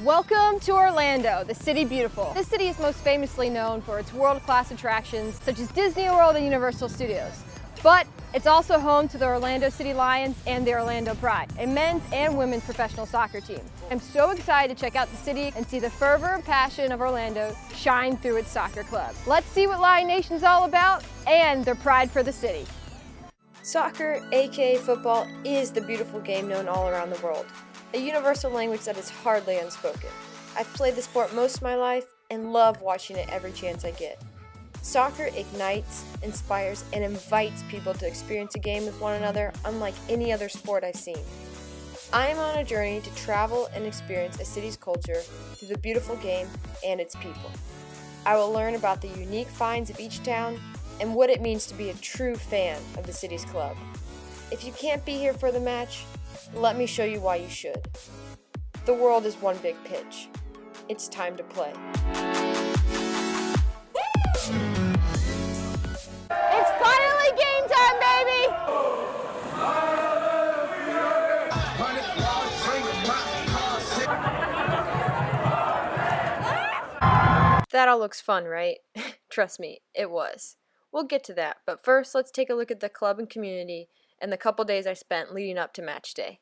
Welcome to Orlando, the city beautiful. This city is most famously known for its world-class attractions such as Disney World and Universal Studios. But it's also home to the Orlando City Lions and the Orlando Pride, a men's and women's professional soccer team. I'm so excited to check out the city and see the fervor and passion of Orlando shine through its soccer club. Let's see what Lion Nation's all about and their pride for the city. Soccer, aka football, is the beautiful game known all around the world. A universal language that is hardly unspoken. I've played the sport most of my life and love watching it every chance I get. Soccer ignites, inspires, and invites people to experience a game with one another unlike any other sport I've seen. I am on a journey to travel and experience a city's culture through the beautiful game and its people. I will learn about the unique finds of each town and what it means to be a true fan of the city's club. If you can't be here for the match, let me show you why you should. The world is one big pitch. It's time to play. It's finally game time, baby! That all looks fun, right? Trust me, it was. We'll get to that, but first let's take a look at the club and community and the couple days I spent leading up to match day.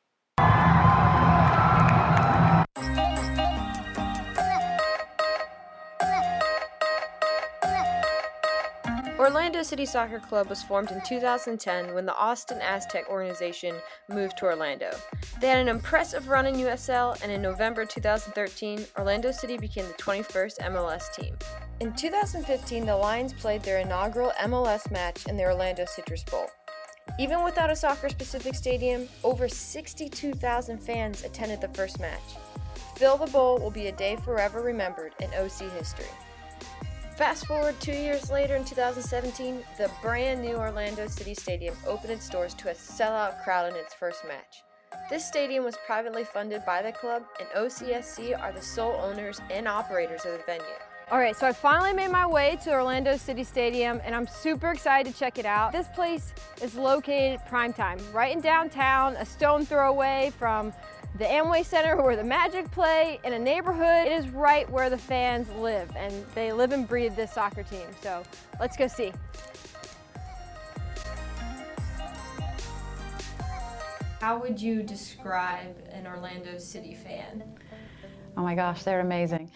Orlando City Soccer Club was formed in 2010 when the Austin Aztec organization moved to Orlando. They had an impressive run in USL, and in November 2013, Orlando City became the 21st MLS team. In 2015, the Lions played their inaugural MLS match in the Orlando Citrus Bowl. Even without a soccer-specific stadium, over 62,000 fans attended the first match. Fill the Bowl will be a day forever remembered in OC history. Fast forward 2 years later in 2017, the brand new Orlando City Stadium opened its doors to a sellout crowd in its first match. This stadium was privately funded by the club, and OCSC are the sole owners and operators of the venue. Alright, so I finally made my way to Orlando City Stadium and I'm super excited to check it out. This place is located prime time, right in downtown, a stone throw away from the Amway Center where the Magic play, in a neighborhood. It is right where the fans live, and they live and breathe this soccer team. So let's go see. How would you describe an Orlando City fan? Oh my gosh, they're amazing.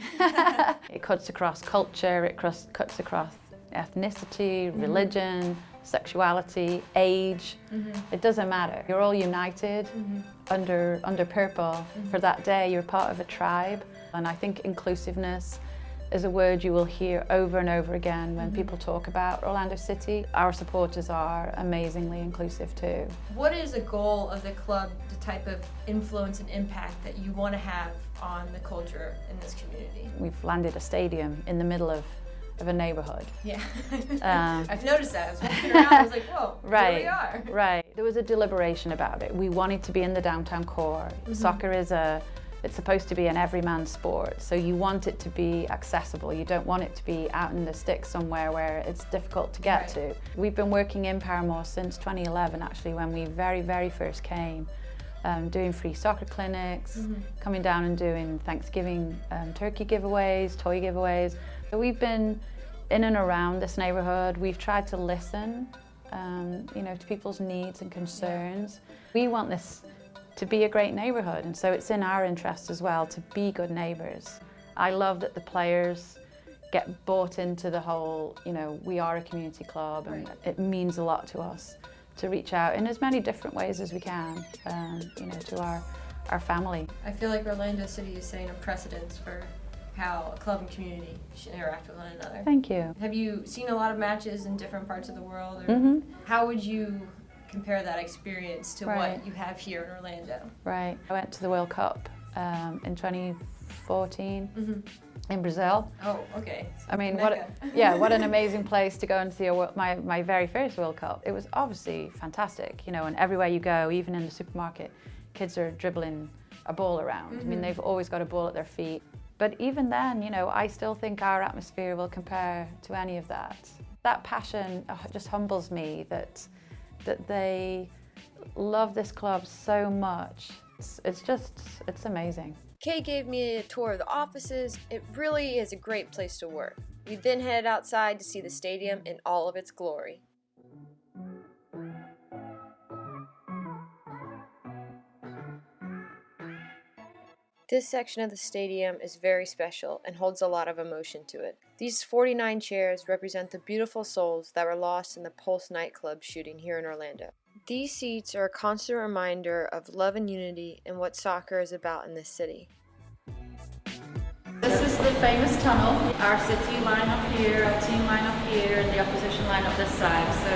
It cuts across culture, it cuts across ethnicity, religion, sexuality, age. It doesn't matter. You're all united under purple. For that day, you're part of a tribe. And I think inclusiveness is a word you will hear over and over again when people talk about Orlando City. Our supporters are amazingly inclusive too. What is a goal of the club, the type of influence and impact that you want to have on the culture in this community? We've landed a stadium in the middle of a neighborhood. Yeah, I've noticed that. I was walking around, I was like, whoa, right, here we are. Right. There was a deliberation about it. We wanted to be in the downtown core. Soccer it's supposed to be an everyman sport, so you want it to be accessible. You don't want it to be out in the sticks somewhere where it's difficult to get to. We've been working in Paramore since 2011, actually, when we very first came, doing free soccer clinics, coming down and doing Thanksgiving turkey giveaways, toy giveaways. So we've been in and around this neighborhood. We've tried to listen, to people's needs and concerns. We want this to be a great neighborhood, and so it's in our interest as well to be good neighbors. I love that the players get bought into the whole, we are a community club, and it means a lot to us to reach out in as many different ways as we can, to our family. I feel like Orlando City is setting a precedence for how a club and community should interact with one another. Thank you. Have you seen a lot of matches in different parts of the world? Or how would you compare that experience to what you have here in Orlando? Right. I went to the World Cup in 2014 in Brazil. Oh, okay. I mean, what an amazing place to go and see my very first World Cup. It was obviously fantastic, and everywhere you go, even in the supermarket, kids are dribbling a ball around. I mean, they've always got a ball at their feet. But even then, I still think our atmosphere will compare to any of that. That passion just humbles me that they love this club so much It's amazing. Kay gave me a tour of the offices. It really is a great place to work. We then headed outside to see the stadium in all of its glory. This section of the stadium is very special and holds a lot of emotion to it. These 49 chairs represent the beautiful souls that were lost in the Pulse nightclub shooting here in Orlando. These seats are a constant reminder of love and unity and what soccer is about in this city. This is the famous tunnel. Our city line up here, our team line up here, and the opposition line up this side. So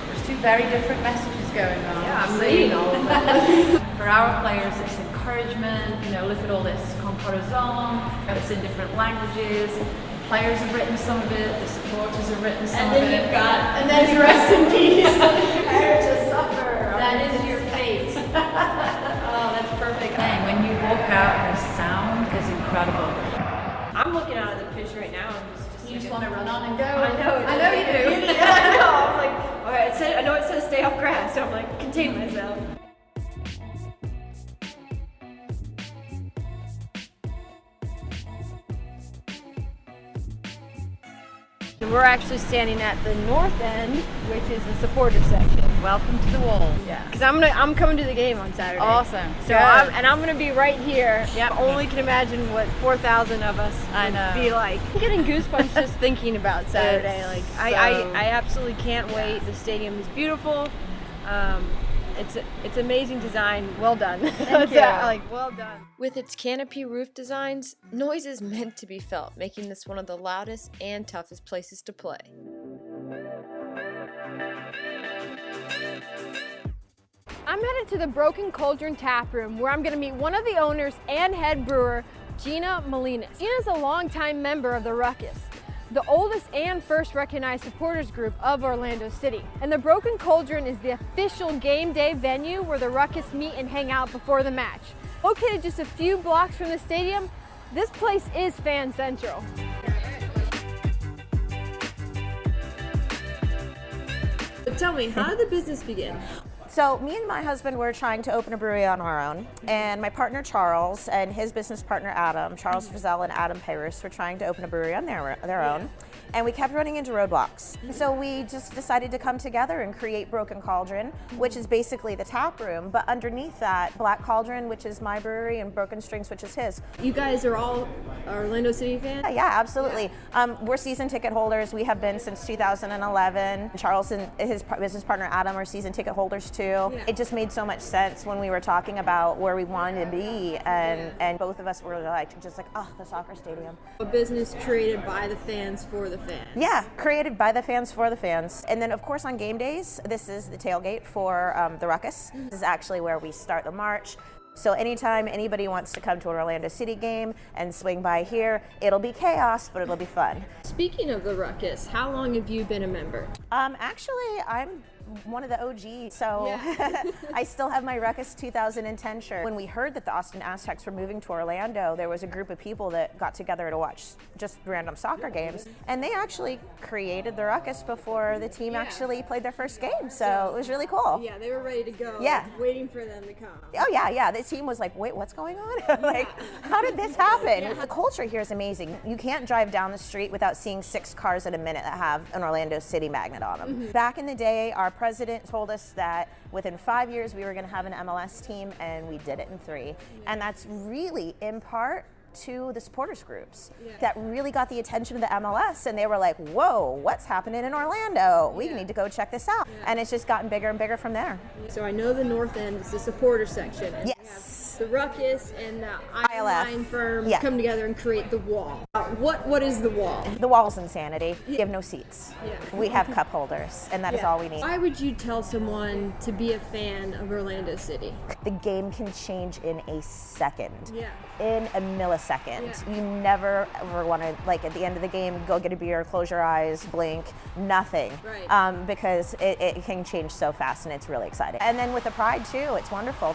there's two very different messages going on. Yeah, I'm reading all of that. For our players, it's encouragement. You know, look at all this con corazon. It's in different languages. The players have written some of it. The supporters have written some of it. And then you've got, and then rest in peace. Prepare to suffer. That is your fate. Oh, that's perfect. And when you walk out, the sound is incredible. I'm looking out at the pitch right now and You just want to run on and go. I know you do. Yeah, I know. I'm like, all right, I know it says stay off grass, so I'm like, contain myself. We're actually standing at the north end, which is the supporter section. Welcome to the wall. Yeah. Because I'm coming to the game on Saturday. Awesome. So I'm gonna be right here. Yeah. I only can imagine what 4,000 of us would be like. I'm getting goosebumps just thinking about Saturday. I absolutely can't wait. The stadium is beautiful. It's amazing design. Well done. Thank you. Well done. With its canopy roof designs, noise is meant to be felt, making this one of the loudest and toughest places to play. I'm headed to the Broken Cauldron Tap Room, where I'm going to meet one of the owners and head brewer, Gina Molinas. Gina's a longtime member of the Ruckus, the oldest and first recognized supporters group of Orlando City. And the Broken Cauldron is the official game day venue where the Ruckus meet and hang out before the match. Located just a few blocks from the stadium, this place is fan central. Tell me, how did the business begin? So me and my husband were trying to open a brewery on our own, and my partner Charles and his business partner Adam, Charles Frizzell and Adam Payrus, were trying to open a brewery on their own, and we kept running into roadblocks. So we just decided to come together and create Broken Cauldron, which is basically the tap room, but underneath that, Black Cauldron, which is my brewery, and Broken Strings, which is his. You guys are all Orlando City fans? Yeah, absolutely. We're season ticket holders. We have been since 2011. Charles and his business partner Adam are season ticket holders too. Yeah. It just made so much sense when we were talking about where we wanted to be, and both of us were just like, oh, the soccer stadium. A business created by the fans for the fans. Yeah, created by the fans for the fans. And then of course on game days, this is the tailgate for the Ruckus. This is actually where we start the march. So anytime anybody wants to come to an Orlando City game and swing by here, it'll be chaos, but it'll be fun. Speaking of the Ruckus, how long have you been a member? Actually, I'm one of the OGs, so yeah. I still have my Ruckus 2010 shirt. When we heard that the Austin Aztecs were moving to Orlando, there was a group of people that got together to watch just random soccer games, and they actually created the Ruckus before the team actually played their first game, so it was really cool. Yeah, they were ready to go, waiting for them to come. Oh yeah, the team was like, wait, what's going on? Like, how did this happen? Yeah. The culture here is amazing. You can't drive down the street without seeing 6 cars in a minute that have an Orlando City magnet on them. Mm-hmm. Back in the day, our president told us that within 5 years we were going to have an MLS team, and we did it in 3. And that's really in part to the supporters groups that really got the attention of the MLS, and they were like, whoa, what's happening in Orlando? We need to go check this out. And it's just gotten bigger and bigger from there. So I know the north end is the supporter section. And yes. The Ruckus and the ILF firm come together and create the wall. What is the wall? The wall's insanity. We have no seats. We have cup holders, and that is all we need. Why would you tell someone to be a fan of Orlando City? The game can change in a second. In a millisecond. You never ever want to, like, at the end of the game, go get a beer, close your eyes, blink, nothing. Because it can change so fast, and it's really exciting. And then with the Pride too, it's wonderful.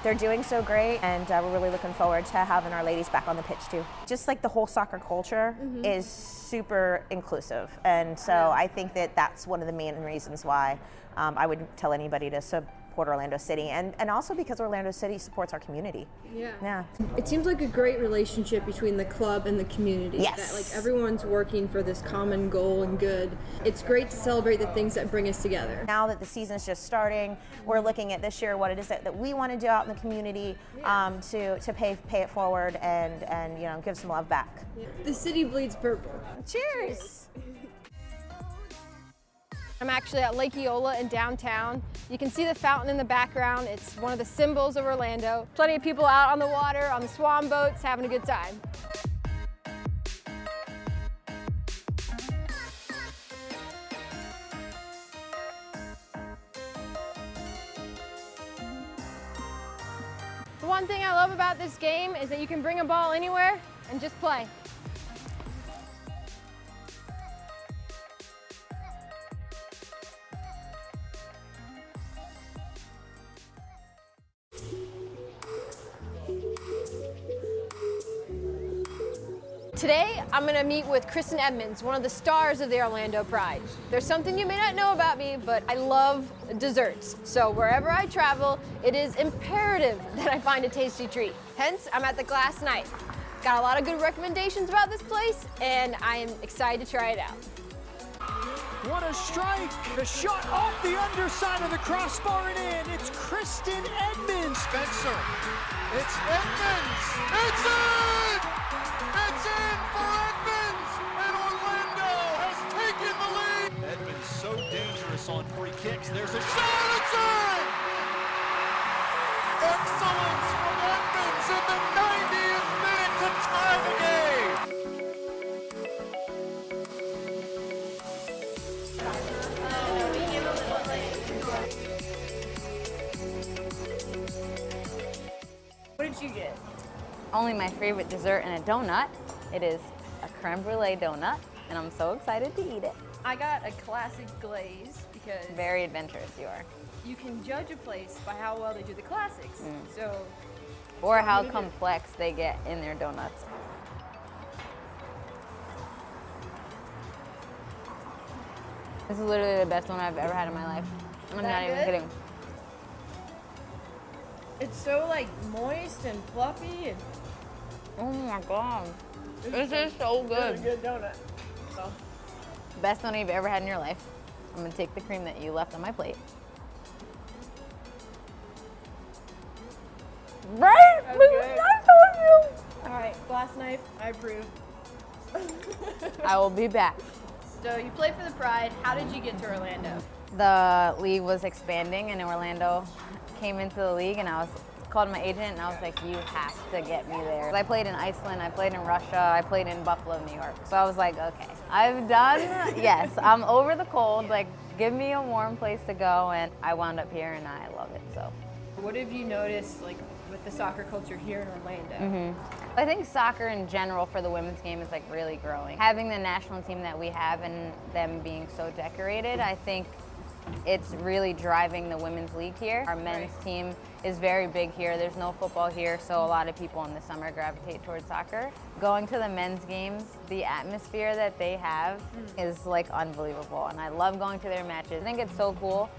They're doing so great, and we're really looking forward to having our ladies back on the pitch too. Just like the whole soccer culture is super inclusive, and so I think that that's one of the main reasons why I would tell anybody to support Orlando City, and also because Orlando City supports our community. Yeah. It seems like a great relationship between the club and the community. Yes. That like everyone's working for this common goal and good. It's great to celebrate the things that bring us together. Now that the season's just starting, we're looking at this year what it is that we want to do out in the community to pay it forward and give some love back. The city bleeds purple. Cheers. I'm actually at Lake Eola in downtown. You can see the fountain in the background. It's one of the symbols of Orlando. Plenty of people out on the water, on the swan boats, having a good time. The one thing I love about this game is that you can bring a ball anywhere and just play. Today, I'm going to meet with Kristen Edmonds, one of the stars of the Orlando Pride. There's something you may not know about me, but I love desserts. So wherever I travel, it is imperative that I find a tasty treat. Hence, I'm at the Glass Knife. Got a lot of good recommendations about this place, and I am excited to try it out. What a strike! The shot off the underside of the crossbar and in. It's Kristen Edmonds. Spencer. It's Edmonds. It's in! It's in for Edmonds! And Orlando has taken the lead! Edmonds so dangerous on free kicks. There's a shot! It's in! Excellence from Edmonds in the 90th minute to tie the game! What did you get? Only my favorite dessert and a donut. It is a creme brulee donut, and I'm so excited to eat it. I got a classic glaze because Very adventurous you are. you can judge a place by how well they do the classics. So Or how complex they get in their donuts. This is literally the best one I've ever had in my life. I'm not even good? kidding. it's so like moist and fluffy and Oh my god. This is so good. good donut. So Best one you've ever had in your life. I'm gonna take the cream that you left on my plate. Right? That's We good. I told you. all right, Glass Knife, I approve. I will be back. So you played for the Pride. How did you get to Orlando? The league was expanding and Orlando came into the league and I was called my agent and I was like, you have to get me there. I played in Iceland, I played in Russia, I played in Buffalo, New York. So I was like, okay, I've done, yes, I'm over the cold, like give me a warm place to go, and I wound up here and I love it, so. What have you noticed like with the soccer culture here in Orlando? I think soccer in general for the women's game is like really growing. Having the national team that we have and them being so decorated, I think it's really driving the women's league here. Our men's team is very big here. There's no football here, so a lot of people in the summer gravitate towards soccer. Going to the men's games, the atmosphere that they have is like unbelievable, and I love going to their matches. I think it's so cool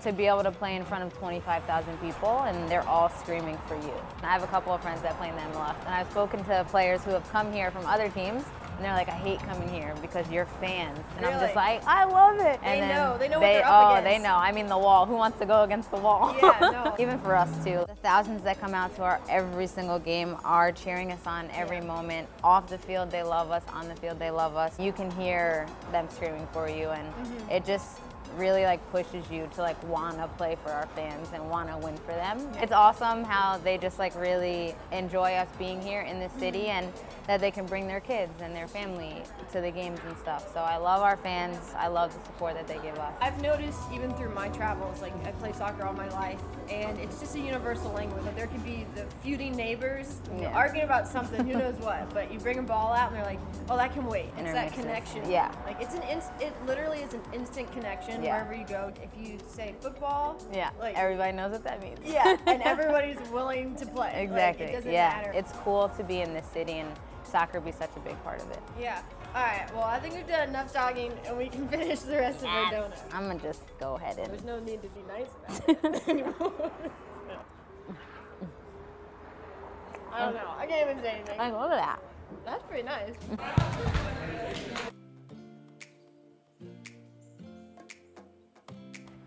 to be able to play in front of 25,000 people and they're all screaming for you. I have a couple of friends that play in the MLS, and I've spoken to players who have come here from other teams, and they're like, I hate coming here because you're fans. And I'm just Really? like, I love it. They And know. then They know what they're up Oh, they against. know. I mean, the wall. Who wants to go against the wall? Yeah, no. Even for us too. The thousands that come out to our every single game are cheering us on every moment. Off the field, they love us. On the field, they love us. You can hear them screaming for you, and it just really like pushes you to like want to play for our fans and want to win for them. It's awesome how they just like really enjoy us being here in the city and that they can bring their kids and their family to the games and stuff. So I love our fans. I love the support that they give us. I've noticed even through my travels, like I play soccer all my life, and it's just a universal language. Like there could be the feuding neighbors Yeah. arguing about something, who knows what, but you bring a ball out and they're like, oh, that can wait. It's that Intermixes. connection. Yeah. Like it literally is an instant connection Yeah. wherever you go. If you say football, Yeah, like everybody knows what that means. yeah, and everybody's willing to play. Like, Exactly. it doesn't yeah, matter. it's cool to be in this city, and soccer be such a big part of it. Yeah. All right. Well, I think we've done enough talking, and we can finish the rest of our donut. I'm gonna just go ahead and. There's no need to be nice about it anymore. I don't know. I can't even say anything. I love that. That's pretty nice.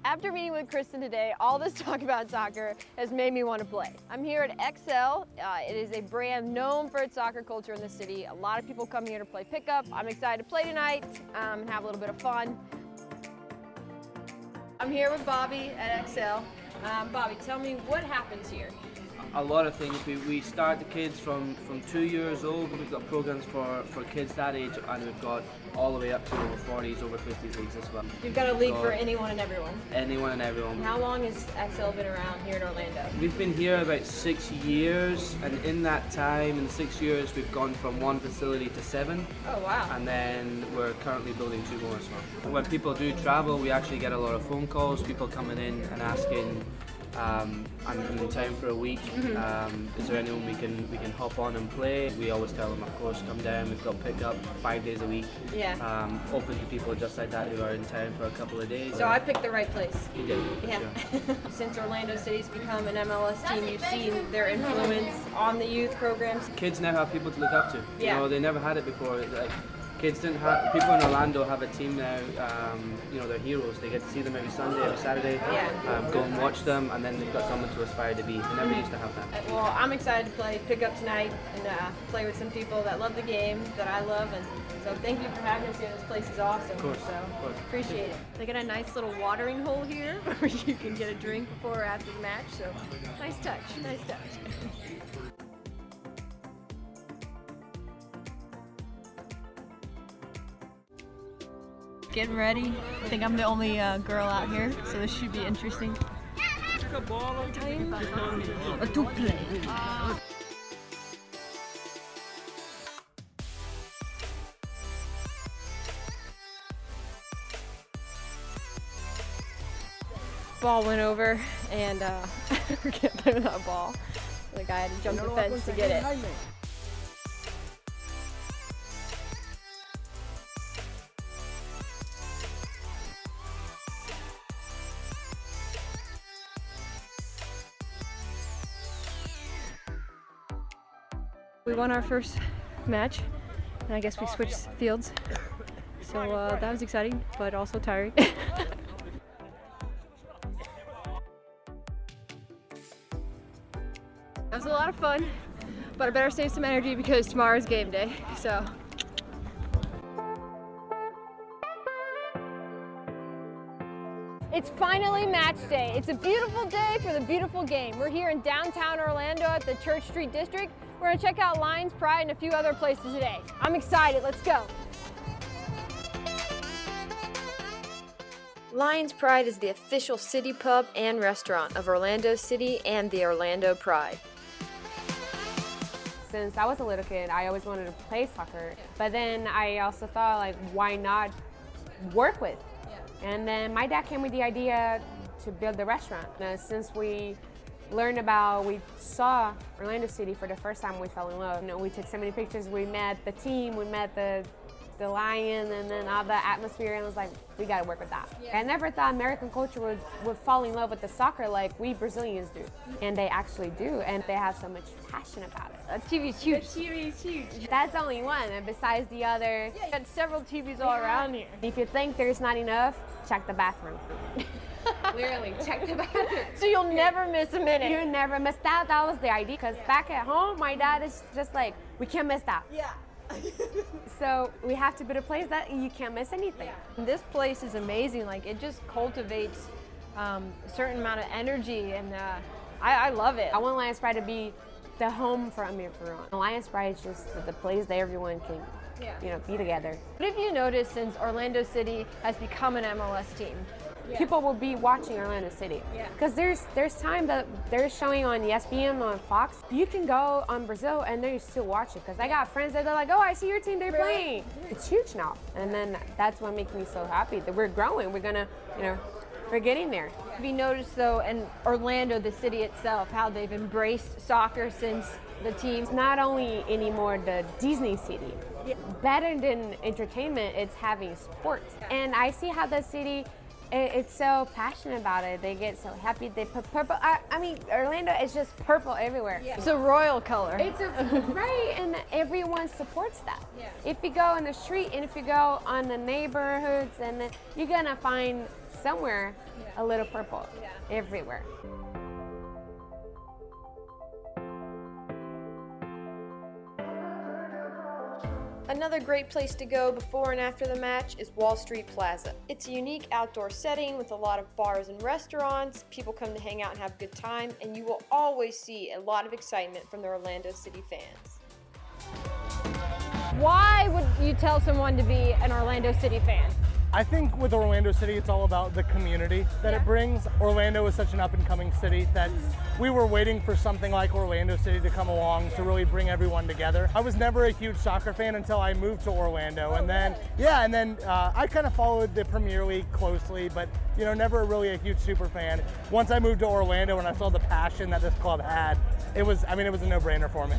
After meeting with Kristen today, all this talk about soccer has made me want to play. I'm here at XL. It is a brand known for its soccer culture in the city. A lot of people come here to play pickup. I'm excited to play tonight and have a little bit of fun. I'm here with Bobby at XL. Bobby, tell me what happens here. A lot of things. We start the kids from 2 years old. We've got programs for kids that age, and we've got all the way up to over 40s, over 50s leagues as well. You've got a league for anyone and everyone. Anyone and everyone. How long has XL been around here in Orlando? We've been here about 6 years, and in that time, in 6 years, we've gone from 1 facility to 7. Oh, wow. And then we're currently building 2 more as well. When people do travel, we actually get a lot of phone calls, people coming in and asking, I'm in town for a week. Is there anyone we can hop on and play? We always tell them, of course, come down. We've got pickup 5 days a week. Yeah. Open to people just like that who are in town for a couple of days. So I picked the right place. You did. Yeah. Sure. Since Orlando City's become an MLS team, you've seen their influence on the youth programs. Kids now have people to look up to. Yeah. You know, they never had it before. Like, kids didn't have. People in Orlando have a team now. You know, they're heroes. They get to see them every Sunday, every Saturday. Yeah. Go and watch them, and then they've got someone to aspire to be. They never used to have that. Well, I'm excited to play pickup tonight and play with some people that love the game that I love, and so thank you for having us here. This place is awesome. Of course. So Of course. appreciate it. They got a nice little watering hole here where you can get a drink before or after the match. So nice touch. Nice touch. Getting ready. I think I'm the only girl out here, so this should be interesting. Time to play. Ball went over, and we can't play with that ball. The guy had to jump the fence to get it. We won our first match, and I guess we switched fields. So that was exciting, but also tiring. That was a lot of fun, but I better save some energy because tomorrow's game day, so. It's finally match day. It's a beautiful day for the beautiful game. We're here in downtown Orlando at the Church Street District. We're gonna check out Lions Pride and a few other places today. I'm excited, let's go. Lions Pride is the official city pub and restaurant of Orlando City and the Orlando Pride. Since I was a little kid, I always wanted to play soccer, but then I also thought, like, why not work with? And then my dad came with the idea to build the restaurant. Since we saw Orlando City for the first time, we fell in love. You know, we took so many pictures, we met the team, we met the lion, and then all the atmosphere, and it was like, we gotta work with that. Yeah. I never thought American culture would fall in love with the soccer like we Brazilians do. And they actually do, and they have so much passion about it. That TV's huge. The TV is huge. That's only one, and besides the other. Yeah, you got several TVs all around here. If you think there's not enough, check the bathroom. Literally, check the bathroom. So you'll never miss a minute. You never miss that. That was the idea, because back at home, my dad is just like, we can't miss that. Yeah. So we have to build a place that you can't miss anything. Yeah. This place is amazing. Like, it just cultivates a certain amount of energy, and I love it. I want Lions Pride to be the home for Amir Farhan. Lions Pride is just the place that everyone can, be together. What have you noticed since Orlando City has become an MLS team? Yeah. People will be watching Orlando City. Because there's time that they're showing on ESPN, on Fox. You can go on Brazil and they still watch it. Because I got friends that they're like, oh, I see your team, they're playing. It's huge now. And then that's what makes me so happy that we're growing. We're gonna, we're getting there. Have you noticed, though, in Orlando, the city itself, how they've embraced soccer since the team? It's not only anymore the Disney city. Better than entertainment, it's having sports. And I see how the city, it's so passionate about it. They get so happy. They put purple. I mean, Orlando is just purple everywhere. It's a royal color. It's right, and everyone supports that. If you go on the street and if you go on the neighborhoods, and then you're gonna find somewhere a little purple everywhere. Another great place to go before and after the match is Wall Street Plaza. It's a unique outdoor setting with a lot of bars and restaurants. People come to hang out and have a good time, and you will always see a lot of excitement from the Orlando City fans. Why would you tell someone to be an Orlando City fan? I think with Orlando City, it's all about the community that it brings. Orlando is such an up-and-coming city that we were waiting for something like Orlando City to come along to really bring everyone together. I was never a huge soccer fan until I moved to Orlando, and then I kind of followed the Premier League closely, but never really a huge super fan. Once I moved to Orlando and I saw the passion that this club had, it was a no-brainer for me.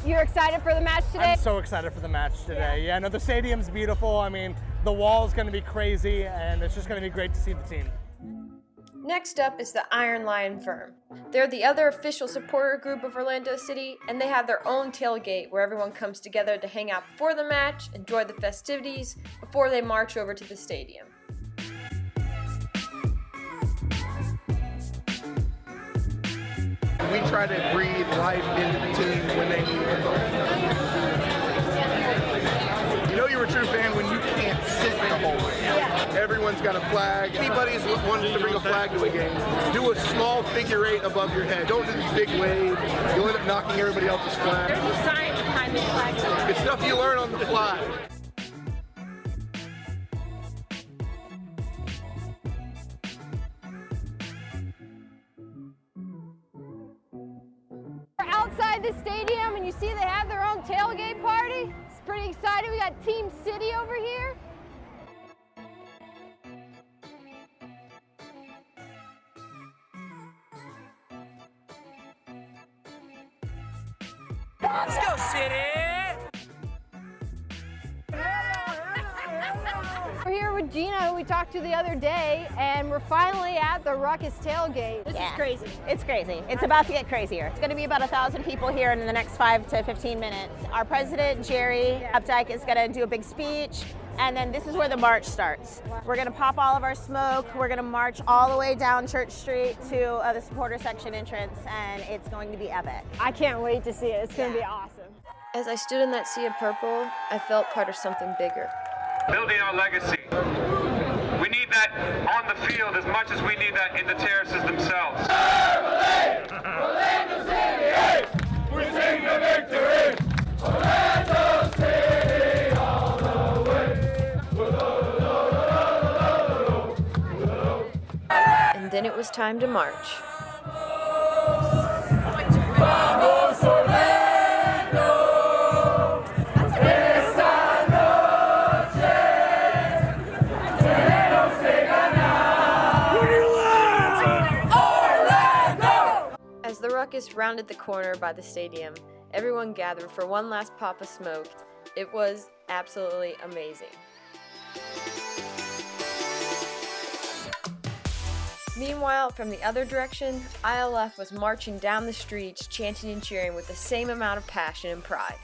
You're excited for the match today? I'm so excited for the match today. Yeah, no, the stadium's beautiful. I mean, the wall's going to be crazy, and it's just going to be great to see the team. Next up is the Iron Lion Firm. They're the other official supporter group of Orlando City, and they have their own tailgate where everyone comes together to hang out before the match, enjoy the festivities, before they march over to the stadium. We try to breathe life into the team when they need it. You know you're a true fan when you can't sit the whole way. Everyone's got a flag. Anybody who wants to bring a flag to a game, do a small figure 8 above your head. Don't do this big wave. You'll end up knocking everybody else's flag. There's a science behind this flag. It's stuff you learn on the fly. We're outside the stadium, and you see they have their own tailgate party. It's pretty exciting. We got Team City over here. Let's go, City! We're here with Gina, who we talked to the other day, and we're finally at the Ruckus tailgate. This is crazy. It's crazy. It's about to get crazier. It's going to be about 1,000 people here in the next 5 to 15 minutes. Our president, Jerry Updike, is going to do a big speech, and then this is where the march starts. We're going to pop all of our smoke. We're going to march all the way down Church Street to the supporter section entrance, and it's going to be epic. I can't wait to see it. It's going to be awesome. As I stood in that sea of purple, I felt part of something bigger. Building our legacy. We need that on the field as much as we need that in the terraces themselves. Orlando City, hey! We sing the victory! Orlando City all the way! And then it was time to march. Vamos Orlando! As the ruckus rounded the corner by the stadium, everyone gathered for one last pop of smoke. It was absolutely amazing. Meanwhile, from the other direction, ILF was marching down the streets, chanting and cheering with the same amount of passion and pride.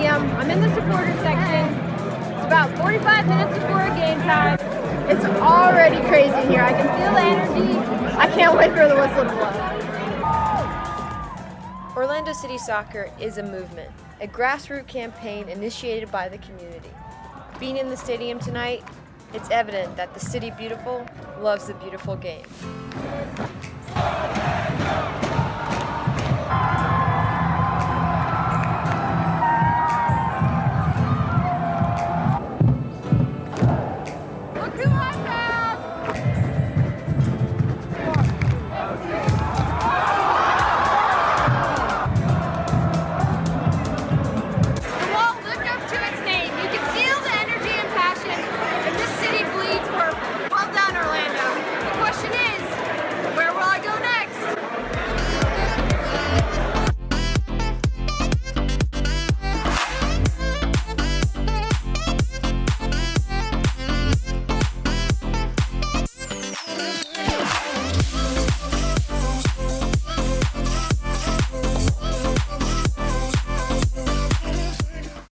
I'm in the supporter section. It's about 45 minutes before game time. It's already crazy in here. I can feel the energy. I can't wait for the whistle to blow. Orlando City Soccer is a movement, a grassroots campaign initiated by the community. Being in the stadium tonight, it's evident that the City Beautiful loves the beautiful game.